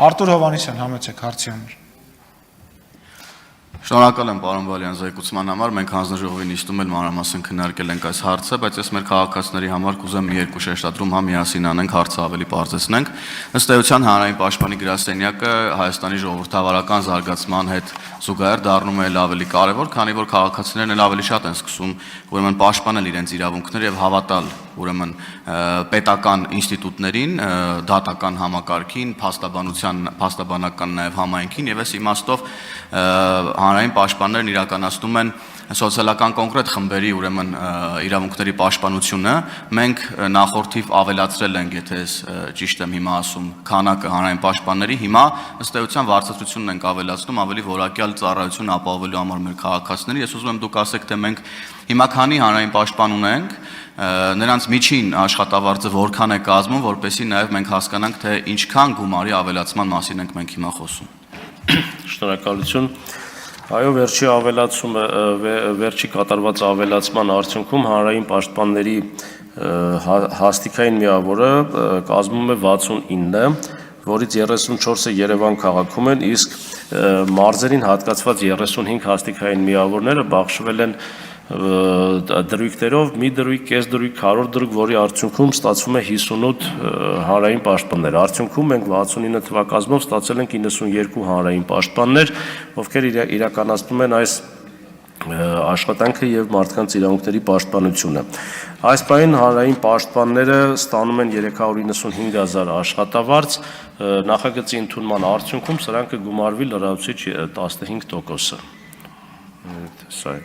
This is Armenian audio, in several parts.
Արտուր Հովհաննիսյան, համեցեք հարցի համար։ Շնորհակալ եմ պարոն Բալյան զեկուցման համար, մենք հանձնաժողովի նիստում էլ մանրամասն քննարկել ենք այս հարցը, բայց ես մեր քաղաքացիների համար կուզեմ մի երկու շեշտադրում միասին անենք, հարցը ավելի պարզեցնենք։ Ըստ էության հանրային պաշտպանի գրասենյակը Հայաստանի ժողովրդավարական զարգացման հետ զուգահեռ դառնում է ավելի կարևոր, քանի որ քաղաքացիներն էլ ավելի շատ են սկսում ուրեմն պաշտպանել իրենց իրավունքները եւ հավատալ ուրեմն պետական ինստիտուտներին, դատական համակարգին, փաստաբանական նաեւ համայնքին եւ այս իմաստով հանրային պաշտպաններն իրականացնում են սոցիալական կոնկրետ խմբերի ուրեմն իրավունքների պաշտպանությունը։ Մենք նախորդիվ ավելացրել ենք, եթե ճիշտ եմ հիմա ասում, քանակը հանրային պաշտպանների, հիմա ըստ էության վարձատրությունն ենք ավելացնում ավելի որակյալ ծառայություն ապահովելու համար մեր քաղաքացիների։ Ես ուզում եմ դուք ասեք, թե մենք հիմա քանի հանրային պաշտպան ունենք, նրանց միջին աշխատավարձը որքան է կազմում, որպեսզի նաև մենք հասկանանք, թե ինչքան գումարի ավելացման մասին ենք մենք հիմա խոսում։ Շնորհակալություն։ Այո, վերջի կատարված ավելացման արդյունքում հանրային պաշտպանների հաստիքային միավորը կազմում է 69, որից 34-ը Երևան քաղաքում են, իսկ մարզերին հատկացված 35 հաստիքային միավորները բաշխվել են դրույքներով, մի դրույք, կես դրույք, 100 դրույք, որի արդյունքում ստացվում է 58 հանրային պաշտպաններ։ Արդյունքում մենք 69 թվակազմով ստացել ենք 92 հանրային պաշտպաններ, ովքեր իրականացնում են այս աշխատանքը եւ մարդկանց իրավունքների պաշտպանությունը։ Այս պահին հանրային պաշտպանները ստանում են 395,000 աշխատավարձ, նախագծի ընդունման արդյունքում սրանք կգումարվի լրացուցիչ 15%-ը։ Սա է։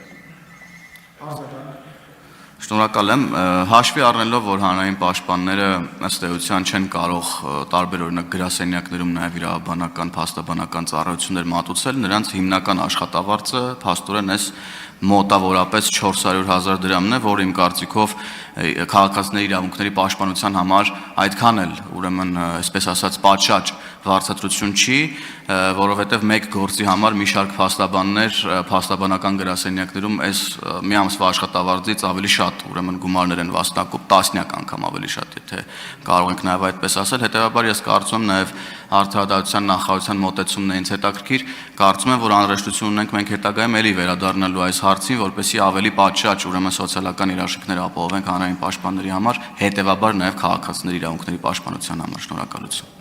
Շնորհակալ եմ, հաշվի առնելով, որ հանրային պաշտպանները ըստ էության չեն կարող տարբեր օրինակ գրասենյակներում նաև իրավաբանական, փաստաբանական ծառայություններ մատուցել, նրանց հիմնական աշխատավարձը փաստորեն այս մոտավորապես 400,000 դրամն է, որ իմ կարծիքով քաղաքացիների իրավունքների պաշտպանության համար այդքան էլ ուրեմն այսպես ասած պատշաճ վարձատրություն չի, որովհետև մեկ գործի համար մի շարք փաստաբաններ փաստաբանական գրասենյակներում այս մի ամսվա աշխատավարձից ավելի շատ ուրեմն գումարներ են վաստակում, տասնյակ անգամ ավելի շատ, եթե կարող ենք նաև այդպես ասել, հետևաբար ես կարծում եմ նաև արդարադատության նախարարության մոտեցումն է ինձ հետաքրքիր, կարծում եմ, որ անհրաժեշտություն ունենք մենք հետագայում էլի վերադառնալու այս հարցին, որպեսզի ավելի պատշաճ ուրեմն սոցիալական իրավունքներ ապահովենք հանրային պաշտպանների համար, հետևաբար նաև քաղաքացիների իրավունքների պաշտպանության համար։ Շնորհակալություն։